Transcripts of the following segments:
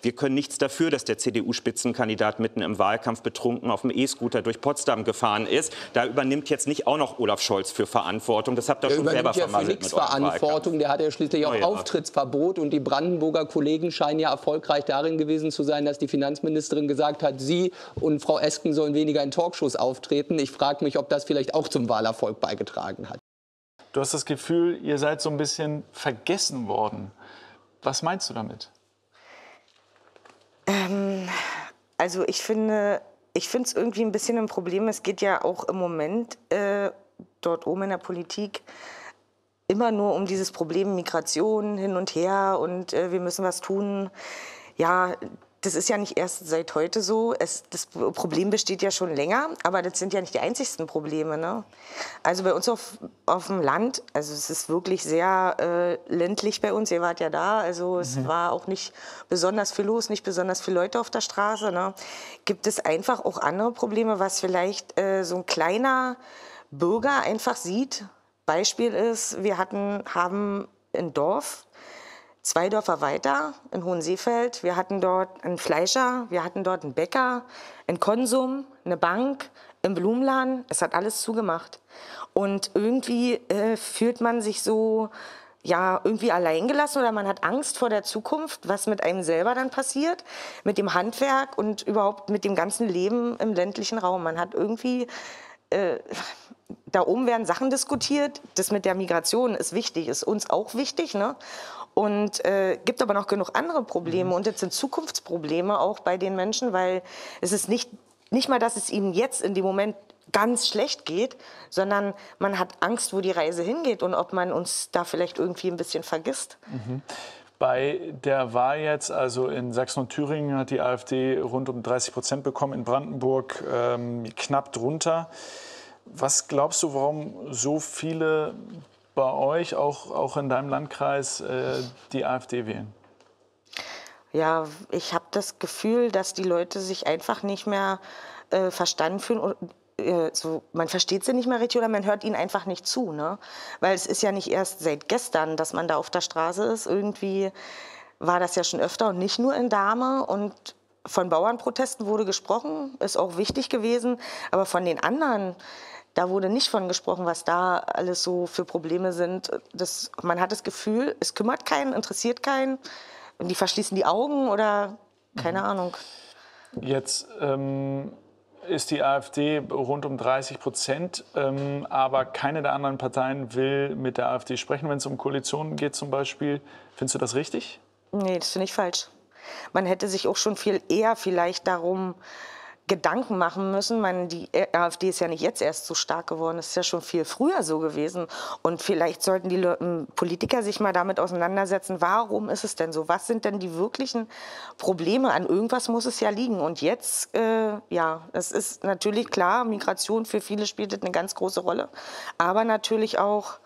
Wir können nichts dafür, dass der CDU-Spitzenkandidat mitten im Wahlkampf betrunken auf dem E-Scooter durch Potsdam gefahren ist. Da übernimmt jetzt nicht auch noch Olaf Scholz für Verantwortung. Das habt ihr schon selber vermasselt mit eurem Verantwortung. Der hat ja schließlich auch Auftrittsverbot. Und die Brandenburger Kollegen scheinen ja erfolgreich darin gewesen zu sein, dass die Finanzministerin gesagt hat, sie und Frau Esken sollen weniger in Talkshows auftreten. Ich frage mich, ob das vielleicht auch zum Wahlerfolg beigetragen hat. Du hast das Gefühl, ihr seid so ein bisschen vergessen worden. Was meinst du damit? Also ich finde es irgendwie ein bisschen ein Problem. Es geht ja auch im Moment dort oben in der Politik immer nur um dieses Problem Migration hin und her und wir müssen was tun. Ja, das ist ja nicht erst seit heute so. Das Problem besteht ja schon länger, aber das sind ja nicht die einzigsten Probleme. Ne? Also bei uns auf dem Land, also es ist wirklich sehr ländlich bei uns, ihr wart ja da, also es war auch nicht besonders viel los, nicht besonders viele Leute auf der Straße. Ne? Gibt es einfach auch andere Probleme, was vielleicht so ein kleiner Bürger einfach sieht. Beispiel ist, wir haben ein Dorf, 2 Dörfer weiter in Hohenseefeld. Wir hatten dort einen Fleischer, wir hatten dort einen Bäcker, einen Konsum, eine Bank, einen Blumenladen. Es hat alles zugemacht. Und irgendwie fühlt man sich so, ja, irgendwie alleingelassen oder man hat Angst vor der Zukunft, was mit einem selber dann passiert, mit dem Handwerk und überhaupt mit dem ganzen Leben im ländlichen Raum. Man hat irgendwie... da oben werden Sachen diskutiert. Das mit der Migration ist wichtig, ist uns auch wichtig. Ne? Und gibt aber noch genug andere Probleme. Und das sind Zukunftsprobleme auch bei den Menschen, weil es ist nicht mal, dass es ihnen jetzt in dem Moment ganz schlecht geht, sondern man hat Angst, wo die Reise hingeht und ob man uns da vielleicht irgendwie ein bisschen vergisst. Bei der Wahl jetzt, also in Sachsen und Thüringen, hat die AfD rund um 30% bekommen, in Brandenburg knapp drunter. Was glaubst du, warum so viele bei euch, auch in deinem Landkreis, die AfD wählen? Ja, ich habe das Gefühl, dass die Leute sich einfach nicht mehr verstanden fühlen. So, man versteht sie nicht mehr richtig oder man hört ihnen einfach nicht zu. Ne? Weil es ist ja nicht erst seit gestern, dass man da auf der Straße ist. Irgendwie war das ja schon öfter und nicht nur in Dahme. Und von Bauernprotesten wurde gesprochen, ist auch wichtig gewesen. Aber von den anderen, da wurde nicht von gesprochen, was da alles so für Probleme sind. Man hat das Gefühl, es kümmert keinen, interessiert keinen. Und die verschließen die Augen oder keine Ahnung. Jetzt ist die AfD rund um 30%, aber keine der anderen Parteien will mit der AfD sprechen, wenn es um Koalitionen geht zum Beispiel. Findest du das richtig? Nee, das finde ich falsch. Man hätte sich auch schon viel eher vielleicht darum Gedanken machen müssen. Die AfD ist ja nicht jetzt erst so stark geworden, es ist ja schon viel früher so gewesen. Und vielleicht sollten die Politiker sich mal damit auseinandersetzen, warum ist es denn so? Was sind denn die wirklichen Probleme? An irgendwas muss es ja liegen. Und jetzt, ja, es ist natürlich klar, Migration für viele spielt eine ganz große Rolle. Aber natürlich auch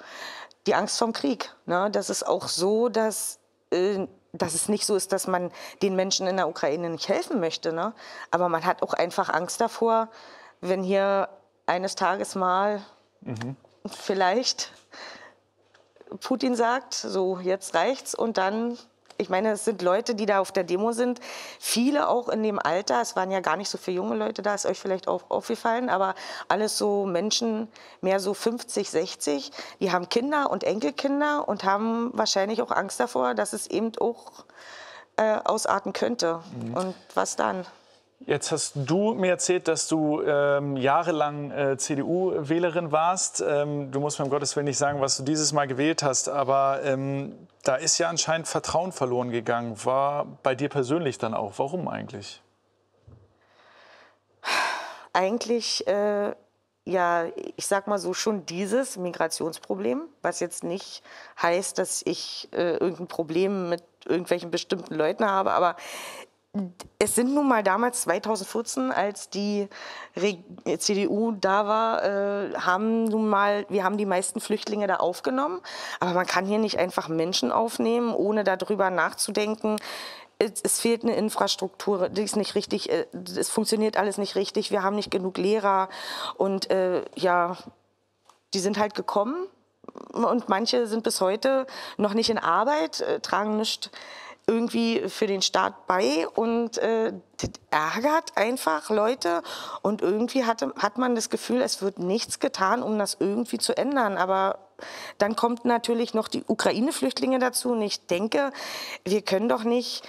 die Angst vorm Krieg. Ne? Das ist auch so, dass es nicht so ist, dass man den Menschen in der Ukraine nicht helfen möchte. Ne? Aber man hat auch einfach Angst davor, wenn hier eines Tages mal vielleicht Putin sagt, so jetzt reicht's und dann, ich meine, es sind Leute, die da auf der Demo sind, viele auch in dem Alter, es waren ja gar nicht so viele junge Leute da, ist euch vielleicht auch aufgefallen, aber alles so Menschen, mehr so 50, 60, die haben Kinder und Enkelkinder und haben wahrscheinlich auch Angst davor, dass es eben auch ausarten könnte. Und was dann? Jetzt hast du mir erzählt, dass du jahrelang CDU-Wählerin warst. Du musst mir um Gottes Willen nicht sagen, was du dieses Mal gewählt hast, aber da ist ja anscheinend Vertrauen verloren gegangen. War bei dir persönlich dann auch. Warum eigentlich? Eigentlich, ja, ich sag mal so, schon dieses Migrationsproblem, was jetzt nicht heißt, dass ich irgendein Problem mit irgendwelchen bestimmten Leuten habe, aber es sind nun mal damals 2014, als die CDU da war, wir haben die meisten Flüchtlinge da aufgenommen. Aber man kann hier nicht einfach Menschen aufnehmen, ohne darüber nachzudenken. Es fehlt eine Infrastruktur, die ist nicht richtig, es funktioniert alles nicht richtig, wir haben nicht genug Lehrer. Und ja, die sind halt gekommen und manche sind bis heute noch nicht in Arbeit, tragen nichts irgendwie für den Staat bei und das ärgert einfach Leute und irgendwie hat man das Gefühl, es wird nichts getan, um das irgendwie zu ändern, aber dann kommt natürlich noch die Ukraine-Flüchtlinge dazu und ich denke, wir können doch nicht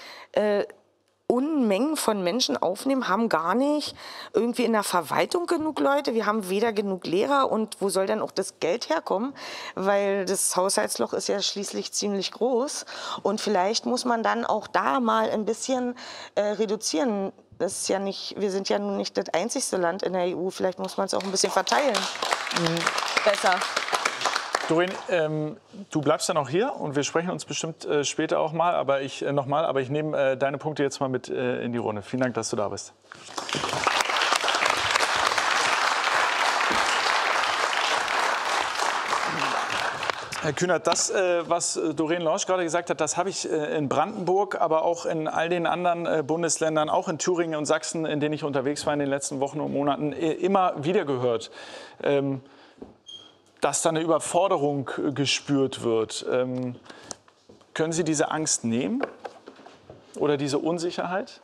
Unmengen von Menschen aufnehmen, haben gar nicht irgendwie in der Verwaltung genug Leute, wir haben weder genug Lehrer und wo soll dann auch das Geld herkommen, weil das Haushaltsloch ist ja schließlich ziemlich groß und vielleicht muss man dann auch da mal ein bisschen reduzieren. Das ist ja nicht, wir sind ja nun nicht das einzigste Land in der EU, vielleicht muss man es auch ein bisschen verteilen. Besser. Doreen, du bleibst dann auch hier und wir sprechen uns bestimmt später auch mal, aber ich nehme deine Punkte jetzt mal mit in die Runde. Vielen Dank, dass du da bist. Herr Kühnert, das, was Doreen Lorsch gerade gesagt hat, das habe ich in Brandenburg, aber auch in all den anderen Bundesländern, auch in Thüringen und Sachsen, in denen ich unterwegs war in den letzten Wochen und Monaten, immer wieder gehört. Dass da eine Überforderung gespürt wird. Können Sie diese Angst nehmen oder diese Unsicherheit?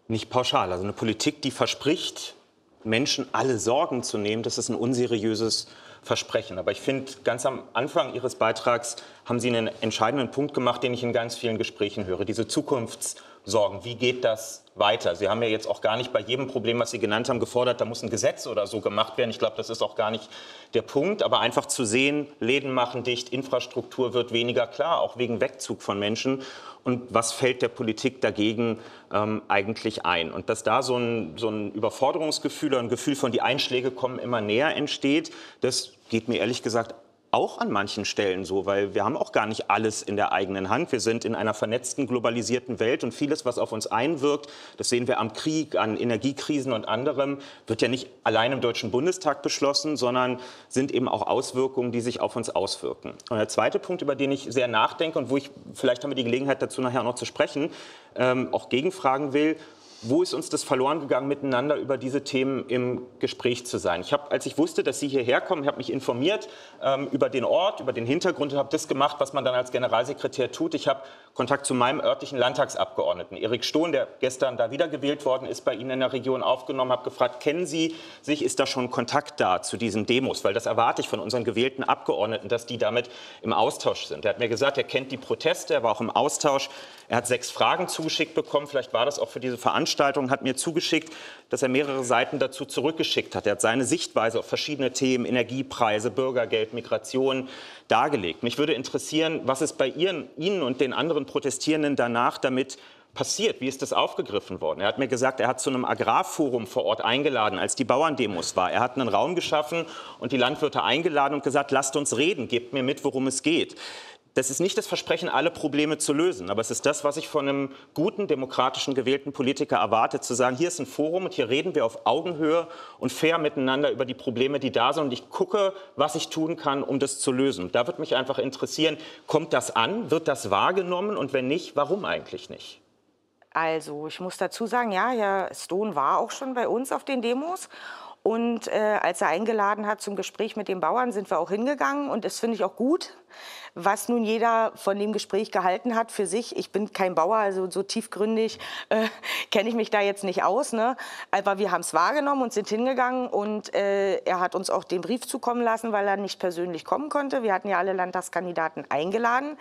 Nicht pauschal. Also eine Politik, die verspricht, Menschen alle Sorgen zu nehmen, das ist ein unseriöses Versprechen. Aber ich finde, ganz am Anfang Ihres Beitrags haben Sie einen entscheidenden Punkt gemacht, den ich in ganz vielen Gesprächen höre. Diese Zukunftssorgen. Wie geht das weiter? Sie haben ja jetzt auch gar nicht bei jedem Problem, was Sie genannt haben, gefordert, da muss ein Gesetz oder so gemacht werden. Ich glaube, das ist auch gar nicht der Punkt. Aber einfach zu sehen, Läden machen dicht, Infrastruktur wird weniger, klar, auch wegen Wegzug von Menschen. Und was fällt der Politik dagegen eigentlich ein? Und dass da so ein Überforderungsgefühl oder ein Gefühl von die Einschläge kommen immer näher entsteht, das geht mir ehrlich gesagt auch an manchen Stellen so, weil wir haben auch gar nicht alles in der eigenen Hand. Wir sind in einer vernetzten, globalisierten Welt und vieles, was auf uns einwirkt, das sehen wir am Krieg, an Energiekrisen und anderem, wird ja nicht allein im Deutschen Bundestag beschlossen, sondern sind eben auch Auswirkungen, die sich auf uns auswirken. Und der zweite Punkt, über den ich sehr nachdenke und wo ich, vielleicht haben wir die Gelegenheit dazu nachher noch zu sprechen, auch gegenfragen will, wo ist uns das verloren gegangen, miteinander über diese Themen im Gespräch zu sein? Ich habe, als ich wusste, dass Sie hierher kommen, habe mich informiert über den Ort, über den Hintergrund und habe das gemacht, was man dann als Generalsekretär tut. Ich habe Kontakt zu meinem örtlichen Landtagsabgeordneten, Erik Stohn, der gestern da wiedergewählt worden ist, bei Ihnen in der Region aufgenommen, habe gefragt, kennen Sie sich, ist da schon Kontakt da zu diesen Demos? Weil das erwarte ich von unseren gewählten Abgeordneten, dass die damit im Austausch sind. Er hat mir gesagt, er kennt die Proteste, er war auch im Austausch. Er hat 6 Fragen zugeschickt bekommen, vielleicht war das auch für diese Veranstaltung, hat mir zugeschickt, dass er mehrere Seiten dazu zurückgeschickt hat. Er hat seine Sichtweise auf verschiedene Themen, Energiepreise, Bürgergeld, Migration, dargelegt. Mich würde interessieren, was ist bei Ihnen und den anderen Protestierenden danach damit passiert? Wie ist das aufgegriffen worden? Er hat mir gesagt, er hat zu einem Agrarforum vor Ort eingeladen, als die Bauerndemos war. Er hat einen Raum geschaffen und die Landwirte eingeladen und gesagt, lasst uns reden, gebt mir mit, worum es geht. Das ist nicht das Versprechen, alle Probleme zu lösen, aber es ist das, was ich von einem guten, demokratischen, gewählten Politiker erwarte, zu sagen, hier ist ein Forum und hier reden wir auf Augenhöhe und fair miteinander über die Probleme, die da sind und ich gucke, was ich tun kann, um das zu lösen. Da würde mich einfach interessieren, kommt das an, wird das wahrgenommen und wenn nicht, warum eigentlich nicht? Also ich muss dazu sagen, ja, Herr Stohn war auch schon bei uns auf den Demos. Und als er eingeladen hat zum Gespräch mit den Bauern, sind wir auch hingegangen. Und das finde ich auch gut, was nun jeder von dem Gespräch gehalten hat für sich. Ich bin kein Bauer, also so tiefgründig kenne ich mich da jetzt nicht aus. Ne? Aber wir haben es wahrgenommen und sind hingegangen. Und er hat uns auch den Brief zukommen lassen, weil er nicht persönlich kommen konnte. Wir hatten ja alle Landtagskandidaten eingeladen.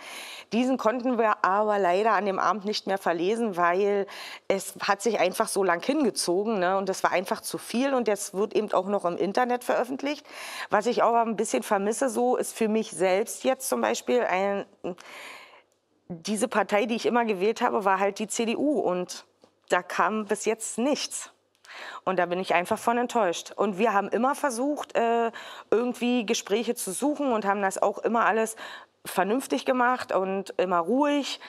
Diesen konnten wir aber leider an dem Abend nicht mehr verlesen, weil es hat sich einfach so lang hingezogen. Ne? Und das war einfach zu viel. Und das wird eben auch noch im Internet veröffentlicht. Was ich auch ein bisschen vermisse, so ist für mich selbst jetzt zum Beispiel diese Partei, die ich immer gewählt habe, war halt die CDU. Und da kam bis jetzt nichts. Und da bin ich einfach von enttäuscht. Und wir haben immer versucht, irgendwie Gespräche zu suchen und haben das auch immer alles vernünftig gemacht und immer ruhig.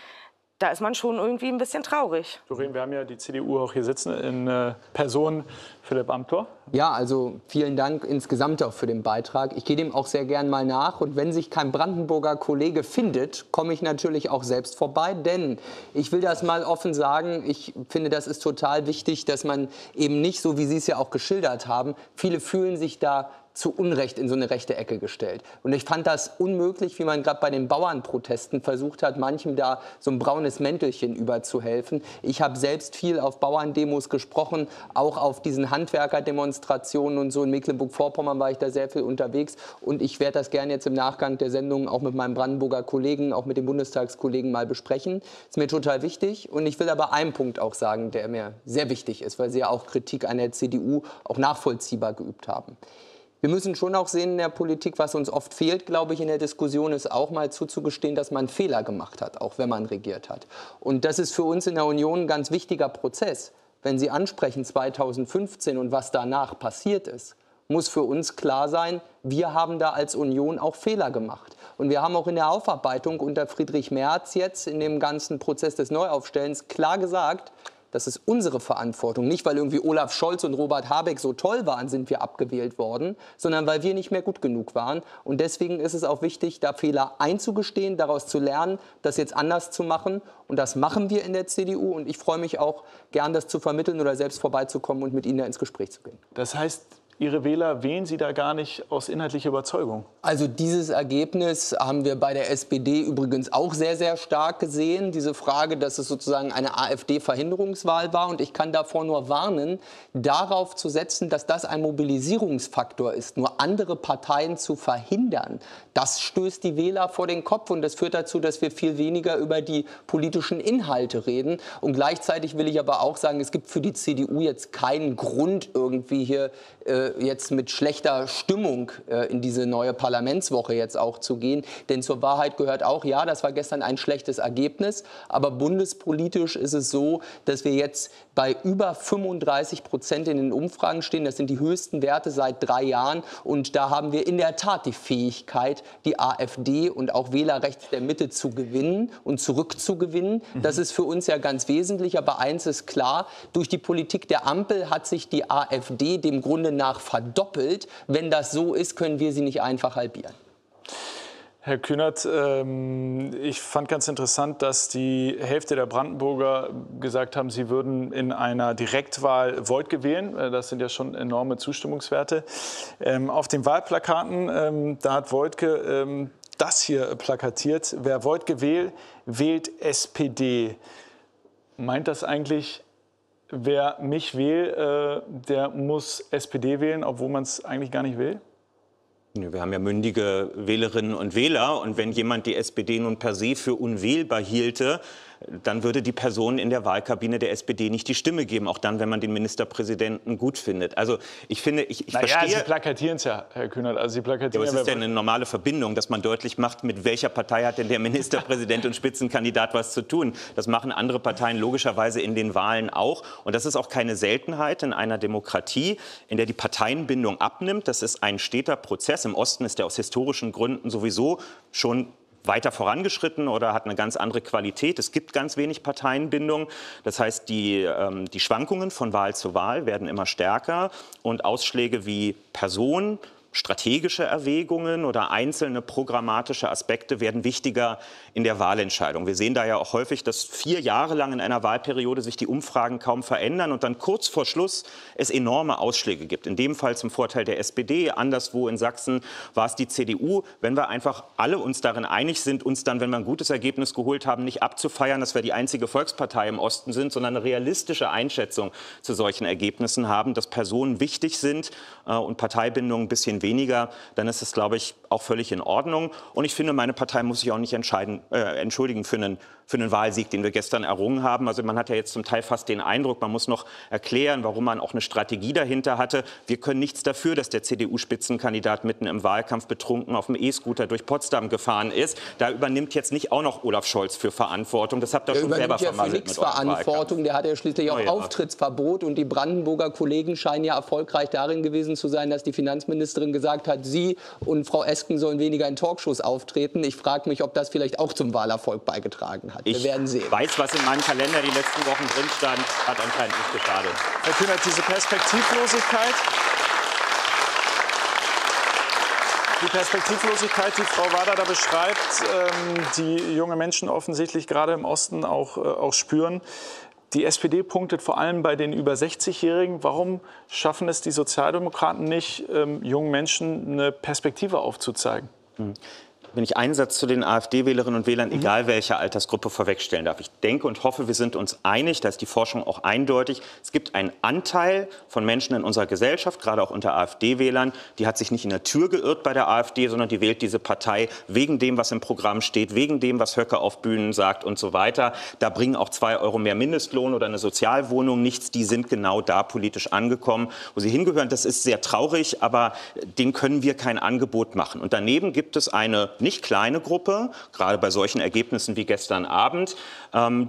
Da ist man schon irgendwie ein bisschen traurig. Doreen, wir haben ja die CDU auch hier sitzen, in Person Philipp Amthor. Ja, also vielen Dank insgesamt auch für den Beitrag. Ich gehe dem auch sehr gern mal nach. Und wenn sich kein Brandenburger Kollege findet, komme ich natürlich auch selbst vorbei. Denn ich will das mal offen sagen, ich finde, das ist total wichtig, dass man eben nicht, so wie Sie es ja auch geschildert haben, viele fühlen sich da zu Unrecht in so eine rechte Ecke gestellt. Und ich fand das unmöglich, wie man gerade bei den Bauernprotesten versucht hat, manchem da so ein braunes Mäntelchen überzuhelfen. Ich habe selbst viel auf Bauerndemos gesprochen, auch auf diesen Handwerkerdemonstrationen und so. In Mecklenburg-Vorpommern war ich da sehr viel unterwegs. Und ich werde das gerne jetzt im Nachgang der Sendung auch mit meinem Brandenburger Kollegen, auch mit den Bundestagskollegen mal besprechen. Ist mir total wichtig. Und ich will aber einen Punkt auch sagen, der mir sehr wichtig ist, weil Sie ja auch Kritik an der CDU auch nachvollziehbar geübt haben. Wir müssen schon auch sehen in der Politik, was uns oft fehlt, glaube ich, in der Diskussion, ist auch mal zuzugestehen, dass man Fehler gemacht hat, auch wenn man regiert hat. Und das ist für uns in der Union ein ganz wichtiger Prozess. Wenn Sie ansprechen 2015 und was danach passiert ist, muss für uns klar sein, wir haben da als Union auch Fehler gemacht. Und wir haben auch in der Aufarbeitung unter Friedrich Merz jetzt in dem ganzen Prozess des Neuaufstellens klar gesagt, das ist unsere Verantwortung. Nicht, weil irgendwie Olaf Scholz und Robert Habeck so toll waren, sind wir abgewählt worden, sondern weil wir nicht mehr gut genug waren. Und deswegen ist es auch wichtig, da Fehler einzugestehen, daraus zu lernen, das jetzt anders zu machen. Und das machen wir in der CDU. Und ich freue mich auch, gern das zu vermitteln oder selbst vorbeizukommen und mit Ihnen da ins Gespräch zu gehen. Das heißt, Ihre Wähler wählen Sie da gar nicht aus inhaltlicher Überzeugung? Also dieses Ergebnis haben wir bei der SPD übrigens auch sehr, sehr stark gesehen. Diese Frage, dass es sozusagen eine AfD-Verhinderungswahl war. Und ich kann davor nur warnen, darauf zu setzen, dass das ein Mobilisierungsfaktor ist, nur andere Parteien zu verhindern. Das stößt die Wähler vor den Kopf und das führt dazu, dass wir viel weniger über die politischen Inhalte reden. Und gleichzeitig will ich aber auch sagen, es gibt für die CDU jetzt keinen Grund, irgendwie hier jetzt mit schlechter Stimmung in diese neue Parlamentswoche jetzt auch zu gehen. Denn zur Wahrheit gehört auch, ja, das war gestern ein schlechtes Ergebnis, aber bundespolitisch ist es so, dass wir jetzt bei über 35% in den Umfragen stehen. Das sind die höchsten Werte seit 3 Jahren. Und da haben wir in der Tat die Fähigkeit, die AfD und auch Wähler rechts der Mitte zu gewinnen und zurückzugewinnen. Das ist für uns ja ganz wesentlich. Aber eins ist klar, durch die Politik der Ampel hat sich die AfD dem Grunde nach verdoppelt. Wenn das so ist, können wir sie nicht einfach halbieren. Herr Kühnert, ich fand ganz interessant, dass die Hälfte der Brandenburger gesagt haben, sie würden in einer Direktwahl Woidke wählen. Das sind ja schon enorme Zustimmungswerte. Auf den Wahlplakaten, da hat Woidke das hier plakatiert. Wer Woidke wählt, wählt SPD. Meint das eigentlich, wer mich wählt, der muss SPD wählen, obwohl man es eigentlich gar nicht will? Wir haben ja mündige Wählerinnen und Wähler. Und wenn jemand die SPD nun per se für unwählbar hielte, dann würde die Person in der Wahlkabine der SPD nicht die Stimme geben, auch dann, wenn man den Ministerpräsidenten gut findet. Also ich finde, ich verstehe... Sie plakatieren es ja, Herr Kühnert. Also Sie plakatieren ja, aber es ist ja eine normale Verbindung, dass man deutlich macht, mit welcher Partei hat denn der Ministerpräsident und Spitzenkandidat was zu tun. Das machen andere Parteien logischerweise in den Wahlen auch. Und das ist auch keine Seltenheit in einer Demokratie, in der die Parteienbindung abnimmt. Das ist ein steter Prozess. Im Osten ist der aus historischen Gründen sowieso schon weiter vorangeschritten oder hat eine ganz andere Qualität. Es gibt ganz wenig Parteienbindung. Das heißt, die Schwankungen von Wahl zu Wahl werden immer stärker und Ausschläge wie Person, strategische Erwägungen oder einzelne programmatische Aspekte werden wichtiger in der Wahlentscheidung. Wir sehen da ja auch häufig, dass 4 Jahre lang in einer Wahlperiode sich die Umfragen kaum verändern und dann kurz vor Schluss es enorme Ausschläge gibt. In dem Fall zum Vorteil der SPD, anderswo in Sachsen war es die CDU. Wenn wir einfach alle uns darin einig sind, uns dann, wenn wir ein gutes Ergebnis geholt haben, nicht abzufeiern, dass wir die einzige Volkspartei im Osten sind, sondern eine realistische Einschätzung zu solchen Ergebnissen haben, dass Personen wichtig sind und Parteibindung ein bisschen weniger, dann ist es, glaube ich, auch völlig in Ordnung. Und ich finde, meine Partei muss sich auch nicht entschuldigen für einen Wahlsieg, den wir gestern errungen haben. Also man hat ja jetzt zum Teil fast den Eindruck, man muss noch erklären, warum man auch eine Strategie dahinter hatte. Wir können nichts dafür, dass der CDU-Spitzenkandidat mitten im Wahlkampf betrunken auf dem E-Scooter durch Potsdam gefahren ist. Da übernimmt jetzt nicht auch noch Olaf Scholz für Verantwortung. Das habt ihr schon selber vermasselt mit eurem Verantwortung. Der hat ja schließlich auch Auftrittsverbot. Und die Brandenburger Kollegen scheinen ja erfolgreich darin gewesen zu sein, dass die Finanzministerin gesagt hat, sie und Frau Esken sollen weniger in Talkshows auftreten. Ich frage mich, ob das vielleicht auch zum Wahlerfolg beigetragen hat. Wir werden sehen. Ich weiß, was in meinem Kalender die letzten Wochen drin stand, hat anscheinend nicht geschadet. Herr Kühnert, diese Perspektivlosigkeit, die Frau Wader da beschreibt, die junge Menschen offensichtlich gerade im Osten auch spüren, Die SPD punktet vor allem bei den über 60-Jährigen. Warum schaffen es die Sozialdemokraten nicht, jungen Menschen eine Perspektive aufzuzeigen? Wenn ich einen Satz zu den AfD-Wählerinnen und Wählern, egal welcher Altersgruppe, vorwegstellen darf. Ich denke und hoffe, wir sind uns einig, da ist die Forschung auch eindeutig. Es gibt einen Anteil von Menschen in unserer Gesellschaft, gerade auch unter AfD-Wählern, die hat sich nicht in der Tür geirrt bei der AfD, sondern die wählt diese Partei wegen dem, was im Programm steht, wegen dem, was Höcke auf Bühnen sagt und so weiter. Da bringen auch 2 € mehr Mindestlohn oder eine Sozialwohnung nichts. Die sind genau da politisch angekommen, wo sie hingehören. Das ist sehr traurig, aber denen können wir kein Angebot machen. Und daneben gibt es eine nicht kleine Gruppe, gerade bei solchen Ergebnissen wie gestern Abend,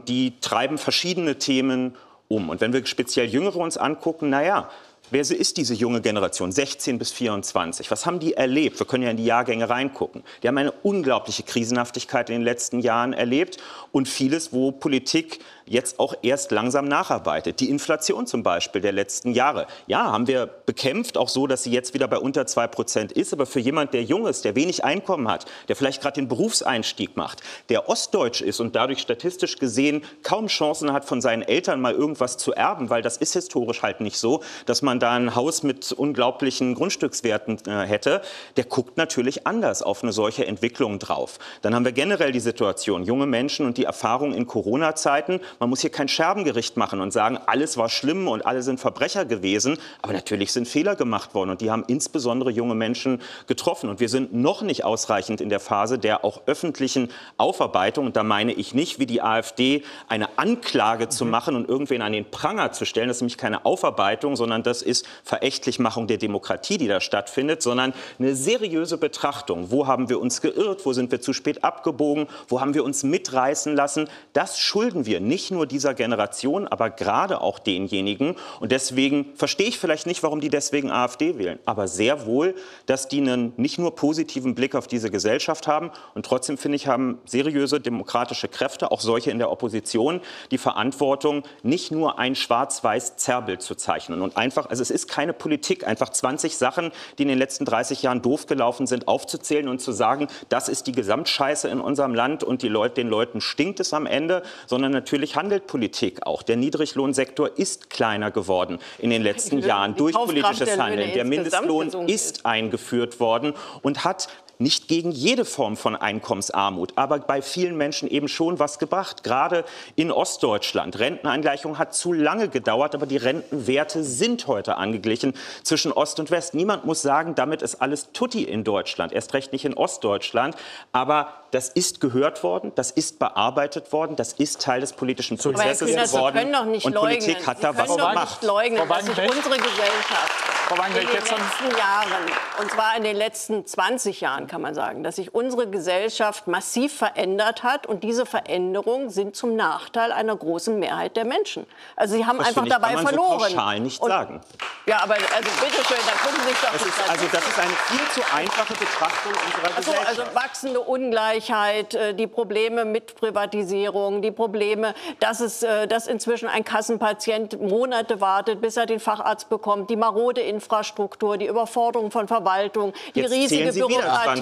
die treiben verschiedene Themen um. Und wenn wir speziell Jüngere uns angucken, naja, wer ist diese junge Generation, 16 bis 24? Was haben die erlebt? Wir können ja in die Jahrgänge reingucken. Die haben eine unglaubliche Krisenhaftigkeit in den letzten Jahren erlebt und vieles, wo Politik jetzt auch erst langsam nacharbeitet. Die Inflation zum Beispiel der letzten Jahre. Ja, haben wir bekämpft, auch so, dass sie jetzt wieder bei unter 2% ist. Aber für jemand, der jung ist, der wenig Einkommen hat, der vielleicht gerade den Berufseinstieg macht, der ostdeutsch ist und dadurch statistisch gesehen kaum Chancen hat, von seinen Eltern mal irgendwas zu erben, weil das ist historisch halt nicht so, dass man da ein Haus mit unglaublichen Grundstückswerten hätte, der guckt natürlich anders auf eine solche Entwicklung drauf. Dann haben wir generell die Situation, junge Menschen und die Erfahrung in Corona-Zeiten. Man muss hier kein Scherbengericht machen und sagen, alles war schlimm und alle sind Verbrecher gewesen. Aber natürlich sind Fehler gemacht worden und die haben insbesondere junge Menschen getroffen. Und wir sind noch nicht ausreichend in der Phase der auch öffentlichen Aufarbeitung. Und da meine ich nicht, wie die AfD, eine Anklage zu machen und irgendwen an den Pranger zu stellen. Das ist nämlich keine Aufarbeitung, sondern das ist Verächtlichmachung der Demokratie, die da stattfindet, sondern eine seriöse Betrachtung. Wo haben wir uns geirrt? Wo sind wir zu spät abgebogen? Wo haben wir uns mitreißen lassen? Das schulden wir nicht nur dieser Generation, aber gerade auch denjenigen. Und deswegen verstehe ich vielleicht nicht, warum die deswegen AfD wählen, aber sehr wohl, dass die einen nicht nur positiven Blick auf diese Gesellschaft haben. Und trotzdem, finde ich, haben seriöse demokratische Kräfte, auch solche in der Opposition, die Verantwortung, nicht nur ein schwarz-weiß Zerrbild zu zeichnen. Und einfach, also es ist keine Politik, einfach 20 Sachen, die in den letzten 30 Jahren doof gelaufen sind, aufzuzählen und zu sagen, das ist die Gesamtscheiße in unserem Land und den Leuten stinkt es am Ende, sondern natürlich handelt Politik auch. Der Niedriglohnsektor ist kleiner geworden in den letzten Jahren durch politisches Handeln. Der Mindestlohn ist eingeführt worden und hat nicht gegen jede Form von Einkommensarmut, aber bei vielen Menschen eben schon was gebracht. Gerade in Ostdeutschland. Rentenangleichung hat zu lange gedauert, aber die Rentenwerte sind heute angeglichen zwischen Ost und West. Niemand muss sagen, damit ist alles tutti in Deutschland, erst recht nicht in Ostdeutschland. Aber das ist gehört worden, das ist bearbeitet worden, das ist Teil des politischen Prozesses geworden. Und Politik hat da was gemacht. Sie können doch nicht leugnen, dass sich unsere Gesellschaft in den letzten Jahren, und zwar in den letzten 20 Jahren, kann man sagen, dass sich unsere Gesellschaft massiv verändert hat. Und diese Veränderungen sind zum Nachteil einer großen Mehrheit der Menschen. Also sie haben einfach dabei verloren. Das kann man so pauschal nicht sagen. Ja, aber also bitteschön, da gucken Sie sich doch das ist eine viel zu einfache Betrachtung unserer Gesellschaft. Also wachsende Ungleichheit, die Probleme mit Privatisierung, die Probleme, dass inzwischen ein Kassenpatient Monate wartet, bis er den Facharzt bekommt, die marode Infrastruktur, die Überforderung von Verwaltung, die riesige Bürokratie.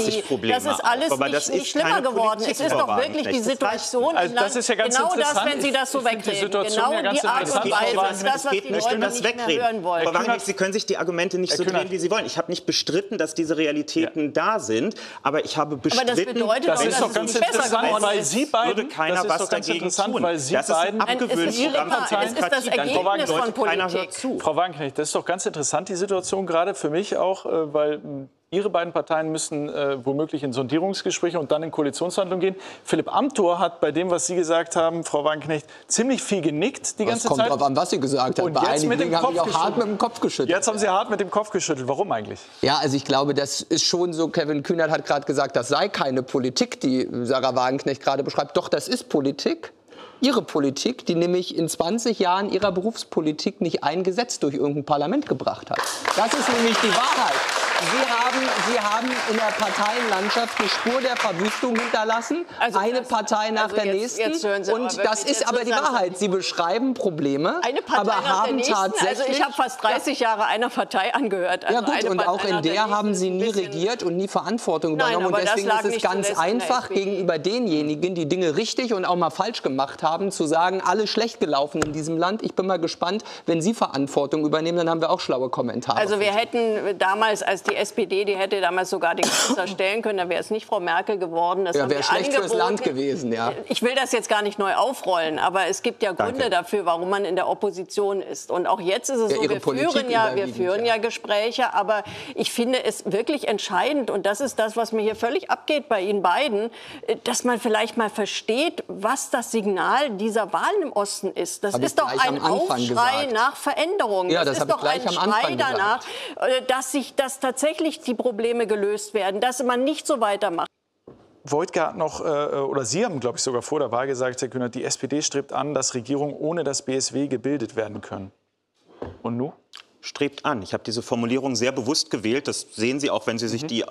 Das ist alles nicht schlimmer geworden. Es ist doch wirklich die Situation im Land. Genau das, wenn Sie das so wegreden. Genau die Art und Weise ist das, was die Leute nicht mehr hören wollen. Frau Wagenknecht, Sie können sich die Argumente nicht so drehen, wie Sie wollen. Ich habe nicht bestritten, dass diese Realitäten da sind, aber ich habe bestritten, aber das bedeutet das ist doch ganz interessant, weil Sie beiden, keiner was dagegen tun. Weil Sie beiden abgewöhnt Ihre Partei. Es ist das Ergebnis von Politik. Frau Wagenknecht, das ist doch ganz interessant, die Situation gerade für mich auch, weil Ihre beiden Parteien müssen womöglich in Sondierungsgespräche und dann in Koalitionsverhandlungen gehen. Philipp Amthor hat bei dem, was Sie gesagt haben, Frau Wagenknecht, ziemlich viel genickt die ganze Zeit. Es kommt drauf an, was Sie gesagt haben. Und bei jetzt einigen Dingen haben Sie auch hart mit dem Kopf geschüttelt. Jetzt haben Sie hart mit dem Kopf geschüttelt. Warum eigentlich? Ja, also ich glaube, das ist schon so, Kevin Kühnert hat gerade gesagt, das sei keine Politik, die Sarah Wagenknecht gerade beschreibt. Doch, das ist Politik. Ihre Politik, die nämlich in 20 Jahren ihrer Berufspolitik nicht ein Gesetz durch irgendein Parlament gebracht hat. Das ist nämlich die Wahrheit. Sie haben in der Parteienlandschaft eine Spur der Verwüstung hinterlassen, Also eine Partei nach der nächsten. Und das ist aber die Wahrheit. Sie beschreiben Probleme, eine Partei aber nach haben der tatsächlich... Also ich habe fast 30 Jahre einer Partei angehört. Also ja gut, und auch in der haben Sie nie regiert und nie Verantwortung übernommen. Und deswegen ist es ganz einfach, gegenüber denjenigen, die Dinge richtig und auch mal falsch gemacht haben, zu sagen, alles schlecht gelaufen in diesem Land. Ich bin mal gespannt, wenn Sie Verantwortung übernehmen, dann haben wir auch schlaue Kommentare. Also wir hätten damals, als die SPD, die hätte damals sogar den Kanzler stellen können, dann wäre es nicht Frau Merkel geworden. Das wäre schlecht fürs Land gewesen, ja. Ich will das jetzt gar nicht neu aufrollen, aber es gibt ja Gründe dafür, warum man in der Opposition ist. Und auch jetzt ist es so, wir führen ja Gespräche, aber ich finde es wirklich entscheidend, und das ist das, was mir hier völlig abgeht bei Ihnen beiden, dass man vielleicht mal versteht, was das Signal dieser Wahlen im Osten ist. Das ist doch ein Aufschrei nach Veränderung. Ja, das ist doch ein Schrei danach, dass tatsächlich die Probleme gelöst werden, dass man nicht so weitermacht. Wojtka hat noch, oder Sie haben, glaube ich, sogar vor der Wahl gesagt, Herr Kühnert, die SPD strebt an, dass Regierungen ohne das BSW gebildet werden können. Und nun? Strebt an. Ich habe diese Formulierung sehr bewusst gewählt. Das sehen Sie auch, wenn Sie sich die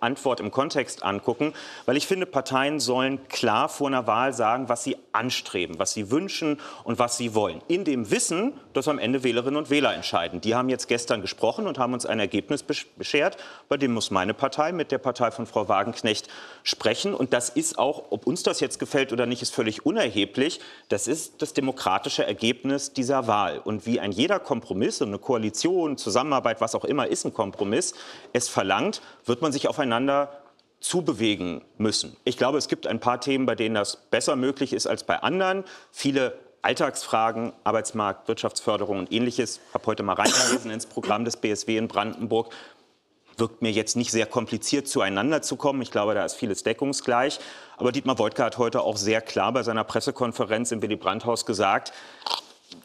Antwort im Kontext angucken, weil ich finde, Parteien sollen klar vor einer Wahl sagen, was sie anstreben, was sie wünschen und was sie wollen. In dem Wissen, dass am Ende Wählerinnen und Wähler entscheiden. Die haben jetzt gestern gesprochen und haben uns ein Ergebnis beschert, bei dem muss meine Partei mit der Partei von Frau Wagenknecht sprechen. Und das ist auch, ob uns das jetzt gefällt oder nicht, ist völlig unerheblich. Das ist das demokratische Ergebnis dieser Wahl. Und wie ein jeder Kompromiss und eine Koalition, Zusammenarbeit, was auch immer, ist ein Kompromiss, es verlangt, wird man sich aufeinander zubewegen müssen. Ich glaube, es gibt ein paar Themen, bei denen das besser möglich ist als bei anderen. Viele Alltagsfragen, Arbeitsmarkt, Wirtschaftsförderung und Ähnliches. Ich habe heute mal reingelesen ins Programm des BSW in Brandenburg. Wirkt mir jetzt nicht sehr kompliziert, zueinander zu kommen. Ich glaube, da ist vieles deckungsgleich. Aber Dietmar Wojtka hat heute auch sehr klar bei seiner Pressekonferenz im Willy-Brandt-Haus gesagt,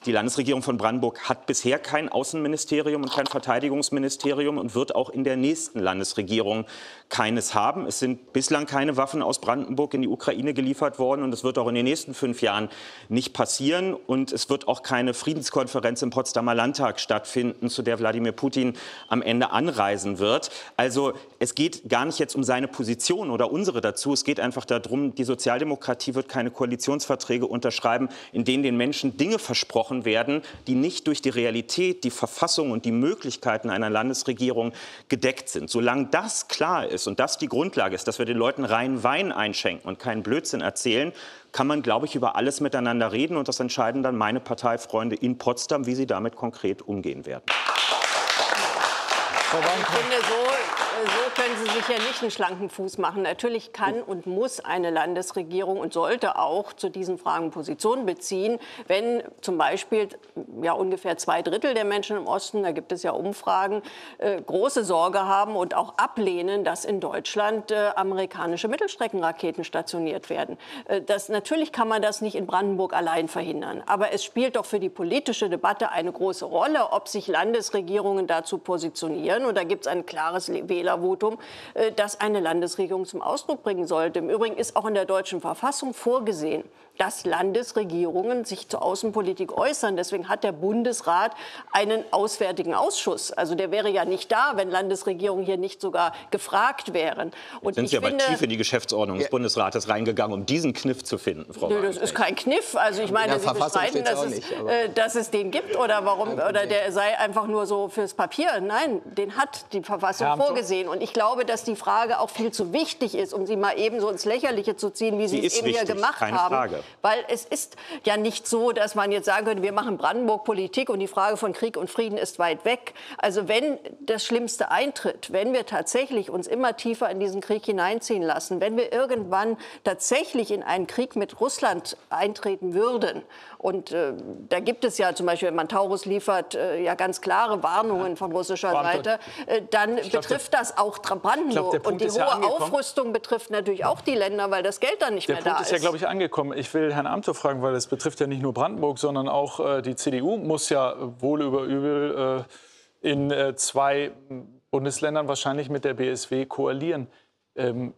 die Landesregierung von Brandenburg hat bisher kein Außenministerium und kein Verteidigungsministerium und wird auch in der nächsten Landesregierung keines haben. Es sind bislang keine Waffen aus Brandenburg in die Ukraine geliefert worden und es wird auch in den nächsten 5 Jahren nicht passieren. Und es wird auch keine Friedenskonferenz im Potsdamer Landtag stattfinden, zu der Wladimir Putin am Ende anreisen wird. Also es geht gar nicht jetzt um seine Position oder unsere dazu. Es geht einfach darum, die Sozialdemokratie wird keine Koalitionsverträge unterschreiben, in denen den Menschen Dinge versprochen werden, die nicht durch die Realität, die Verfassung und die Möglichkeiten einer Landesregierung gedeckt sind. Solange das klar ist und das die Grundlage ist, dass wir den Leuten reinen Wein einschenken und keinen Blödsinn erzählen, kann man, glaube ich, über alles miteinander reden. Und das entscheiden dann meine Parteifreunde in Potsdam, wie sie damit konkret umgehen werden. Ich finde, so können Sie sich ja nicht einen schlanken Fuß machen. Natürlich kann und muss eine Landesregierung und sollte auch zu diesen Fragen Position beziehen, wenn zum Beispiel ja, ungefähr 2/3 der Menschen im Osten, da gibt es ja Umfragen, große Sorge haben und auch ablehnen, dass in Deutschland amerikanische Mittelstreckenraketen stationiert werden. Natürlich kann man das nicht in Brandenburg allein verhindern. Aber es spielt doch für die politische Debatte eine große Rolle, ob sich Landesregierungen dazu positionieren. Und da gibt es ein klares Wählervotum, das eine Landesregierung zum Ausdruck bringen sollte. Im Übrigen ist auch in der deutschen Verfassung vorgesehen, dass Landesregierungen sich zur Außenpolitik äußern. Deswegen hat der Bundesrat einen Auswärtigen Ausschuss. Also der wäre ja nicht da, wenn Landesregierungen hier nicht sogar gefragt wären. Und sind Sie aber tief in die Geschäftsordnung des Bundesrates reingegangen, um diesen Kniff zu finden, Frau Wagenknecht? Das ist kein Kniff. Also ich meine, Sie bestreiten, dass es den gibt oder warum oder der sei einfach nur so fürs Papier. Nein, den hat die Verfassung vorgesehen. Und ich glaube, dass die Frage auch viel zu wichtig ist, um sie mal eben so ins Lächerliche zu ziehen, wie Sie es eben hier gemacht haben. Frage. Weil es ist ja nicht so, dass man jetzt sagen könnte, wir machen Brandenburg-Politik und die Frage von Krieg und Frieden ist weit weg. Also wenn das Schlimmste eintritt, wenn wir tatsächlich uns immer tiefer in diesen Krieg hineinziehen lassen, wenn wir irgendwann tatsächlich in einen Krieg mit Russland eintreten würden, und da gibt es ja zum Beispiel, wenn man Taurus liefert, ja ganz klare Warnungen von russischer Seite, dann betrifft das auch Brandenburg. Und die hohe Aufrüstung betrifft natürlich auch die Länder, weil das Geld dann nicht mehr da ist. Der Punkt ist ja, glaube ich, angekommen. Ich will Herrn Amthor fragen, weil es betrifft ja nicht nur Brandenburg, sondern auch die CDU muss ja wohl über übel in 2 Bundesländern wahrscheinlich mit der BSW koalieren.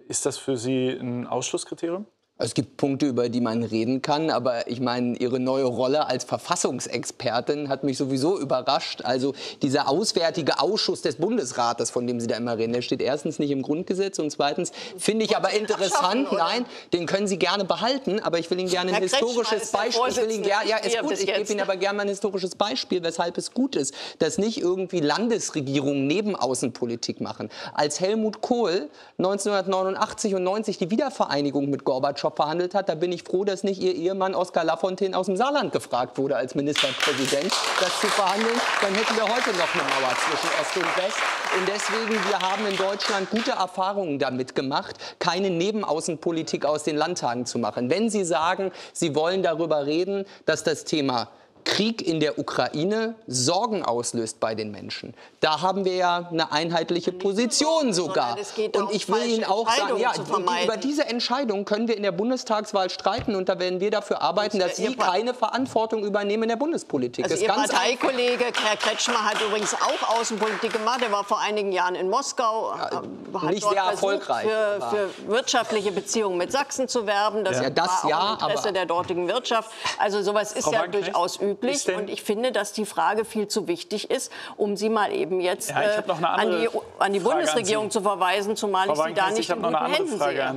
Ist das für Sie ein Ausschlusskriterium? Es gibt Punkte, über die man reden kann, aber ich meine, Ihre neue Rolle als Verfassungsexpertin hat mich sowieso überrascht. Also dieser Auswärtige Ausschuss des Bundesrates, von dem Sie da immer reden, der steht erstens nicht im Grundgesetz und zweitens finde ich aber interessant, nein, den können Sie gerne behalten, aber ich will Ihnen gerne ein historisches Beispiel, ich gebe Ihnen aber gerne mal ein historisches Beispiel, weshalb es gut ist, dass nicht irgendwie Landesregierungen neben Außenpolitik machen. Als Helmut Kohl 1989 und 90 die Wiedervereinigung mit Gorbatschow verhandelt hat, da bin ich froh, dass nicht Ihr Ehemann Oskar Lafontaine aus dem Saarland gefragt wurde als Ministerpräsident, das zu verhandeln. Dann hätten wir heute noch eine Mauer zwischen Ost und West. Und deswegen, wir haben in Deutschland gute Erfahrungen damit gemacht, keine Nebenaußenpolitik aus den Landtagen zu machen. Wenn Sie sagen, Sie wollen darüber reden, dass das Thema Krieg in der Ukraine Sorgen auslöst bei den Menschen. Da haben wir ja eine einheitliche Position sogar. Und ich will Ihnen auch sagen, ja, über diese Entscheidung können wir in der Bundestagswahl streiten und da werden wir dafür arbeiten, dass Sie keine Verantwortung übernehmen in der Bundespolitik. Also Ihr Parteikollege Herr Kretschmer hat übrigens auch Außenpolitik gemacht. Er war vor einigen Jahren in Moskau, hat nicht dort sehr erfolgreich für wirtschaftliche Beziehungen mit Sachsen zu werben. Das war auch im Interesse der dortigen Wirtschaft. Also sowas ist ja durchaus üblich. Und ich finde, dass die Frage viel zu wichtig ist, um sie mal eben jetzt an die Bundesregierung zu verweisen, zumal ich sie da nicht in guten Händen sehe.